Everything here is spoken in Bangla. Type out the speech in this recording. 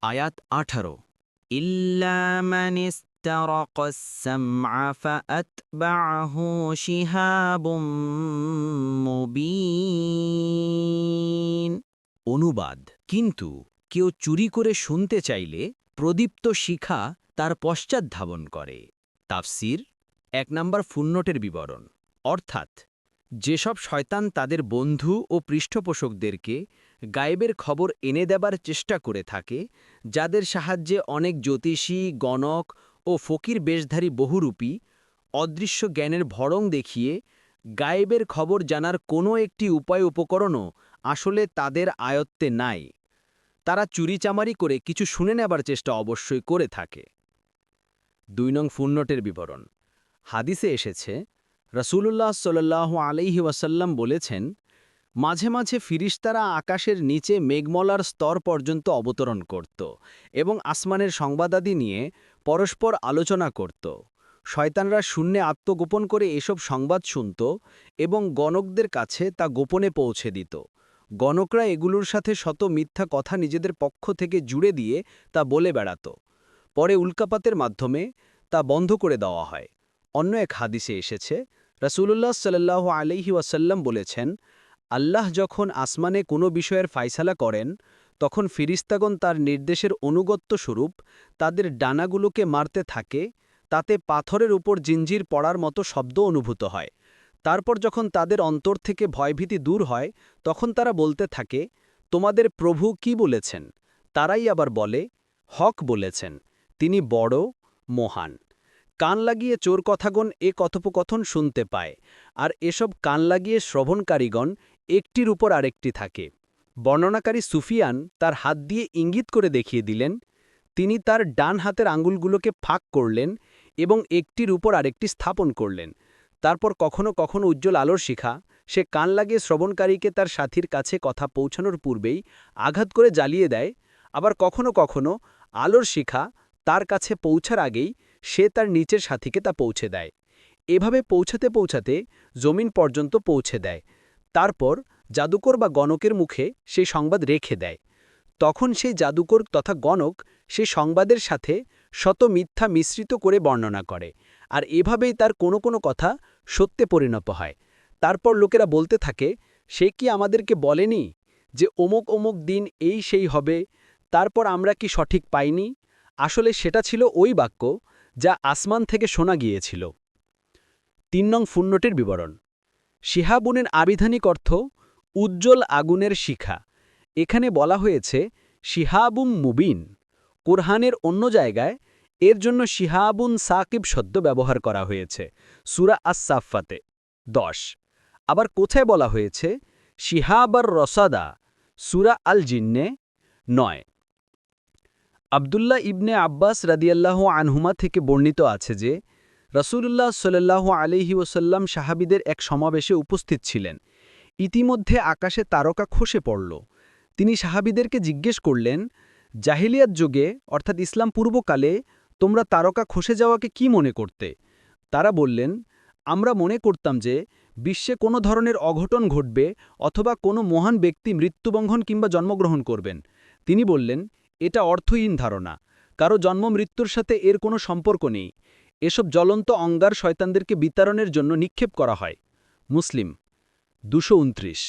আয়াত 18 ইল্লা মান ইস্তারাকাস সামআ ফাআতবা'হু শিহাবুম মুবিন। অনুবাদ: কিন্তু কেউ চুরি করে শুনতে চাইলে প্রদীপ্ত শিখা তার পশ্চাৎ ধাবন করে। তাফসির: 1 নম্বর ফুটনোটের বিবরণ, অর্থাৎ যেসব শয়তান তাদের বন্ধু ও পৃষ্ঠপোষকদেরকে গায়েবের খবর এনে দেবার চেষ্টা করে থাকে, যাদের সাহায্যে অনেক জ্যোতিষী, গণক ও ফকির বেশধারী বহুরূপী অদৃশ্য জ্ঞানের ভড়ং দেখিয়ে গায়েবের খবর জানার কোনো একটি উপায় উপকরণও আসলে তাদের আয়ত্তে নাই, তারা চুরিচামারি করে কিছু শুনে নেবার চেষ্টা অবশ্যই করে থাকে। 2 নং ফুটনোটের বিবরণ, হাদিসে এসেছে, রাসূলুল্লাহ সাল্লাল্লাহু আলাইহি ওয়াসাল্লাম বলেছেন, মাঝে মাঝে ফিরিশতারা আকাশের নিচে মেঘমলার স্তর পর্যন্ত অবতরণ করত এবং আসমানের সংবাদাদি নিয়ে পরস্পর আলোচনা করত। শয়তানরা শূন্যে আত্মগোপন করে এসব সংবাদ শুনত এবং গণকদের কাছে তা গোপনে পৌঁছে দিত। গণকরা এগুলোর সাথে শত মিথ্যা কথা নিজেদের পক্ষ থেকে জুড়ে দিয়ে তা বলে বেড়াত। পরে উল্কাপাতের মাধ্যমে তা বন্ধ করে দেওয়া হয়। অন্য এক হাদিসে এসেছে, রাসূলুল্লাহ সাল্লাল্লাহু আলাইহি ওয়াসাল্লাম বলেছেন, আল্লাহ যখন আসমানে কোনো বিষয়ের ফায়সালা করেন, তখন ফিরিস্তাগণ তার নির্দেশের অনুগত্য স্বরূপ তাদের ডানাগুলোকে মারতে থাকে, তাতে পাথরের উপর জিঞ্জির পড়ার মতো শব্দ অনুভূত হয়। তারপর যখন তাদের অন্তর থেকে ভয়ভীতি দূর হয়, তখন তারা বলতে থাকে, তোমাদের প্রভু কি বলেছেন? তারাই আবার বলে, হক বলেছেন, তিনি বড়, মহান। কান লাগিয়ে চোর কথাগণ এ কথোপকথন শুনতে পায়, আর এসব কান লাগিয়ে শ্রবণকারীগণ একটির উপর আরেকটি থাকে। বর্ণনাকারী সুফিয়ান তার হাত দিয়ে ইঙ্গিত করে দেখিয়ে দিলেন, তিনি তার ডান হাতের আঙ্গুলগুলোকে ফাঁক করলেন এবং একটির উপর আরেকটি স্থাপন করলেন। তারপর কখনো কখনো উজ্জ্বল আলোর শিখা সে কান লাগিয়ে শ্রবণকারীকে তার সাথীর কাছে কথা পৌঁছানোর পূর্বেই আঘাত করে জ্বালিয়ে দেয়, আবার কখনো কখনো আলোর শিখা তার কাছে পৌঁছার আগেই সে তার নিচের সাথীকে তা পৌঁছে দেয়। এভাবে পৌঁছাতে পৌঁছাতে জমিন পর্যন্ত পৌঁছে দেয়। তারপর জাদুকর বা গণকের মুখে সেই সংবাদ রেখে দেয়। তখন সেই জাদুকর তথা গণক সেই সংবাদের সাথে শত মিথ্যা মিশ্রিত করে বর্ণনা করে, আর এভাবেই তার কোনো কোনো কথা সত্যে পরিণত হয়। তারপর লোকেরা বলতে থাকে, সে কি আমাদেরকে বলেনি যে অমুক অমুক দিন এই সেই হবে? তারপর আমরা কি সঠিক পাইনি? আসলে সেটা ছিল ওই বাক্য যা আসমান থেকে শোনা গিয়েছিল। 3 নং ফুটনোটের বিবরণ, শিহাবুনের আবিধানিক অর্থ উজ্জ্বল আগুনের শিখা। এখানে বলা হয়েছে শিহাবুম মুবিন। কোরআনের অন্য জায়গায় এর জন্য শিহাবুন সাকিব শব্দ ব্যবহার করা হয়েছে, সূরা আস-সাফফাতে 10। আবার কোথায় বলা হয়েছে শিহাবার রসাদা, সূরা আল জিন্নে 9। আব্দুল্লাহ ইবনে আব্বাস রাদিয়াল্লাহু আনহুমা থেকে বর্ণিত আছে যে, রাসূলুল্লাহ সাল্লাল্লাহু আলাইহি ওয়াসাল্লাম সাহাবীদের এক সমাবেশে উপস্থিত ছিলেন। ইতিমধ্যে আকাশে তারকা খসে পড়ল। তিনি সাহাবীদেরকে জিজ্ঞেস করলেন, জাহিলিয়াত যুগে অর্থাৎ ইসলাম পূর্বকালে তোমরা তারকা খসে যাওয়াকে কি মনে করতে? তারা বললেন, আমরা মনে করতাম যে বিশ্বে কোনো ধরনের অঘটন ঘটবে অথবা কোনো মহান ব্যক্তি মৃত্যুবরণ কিংবা জন্মগ্রহণ করবেন। তিনি বললেন, এটা অর্থহীন ধারণা, কারো জন্ম মৃত্যুর সাথে এর কোনো সম্পর্ক নেই। এসব জ্বলন্ত অঙ্গার শয়তানদেরকে বিতাড়নের জন্য নিক্ষেপ করা হয়। মুসলিম 229।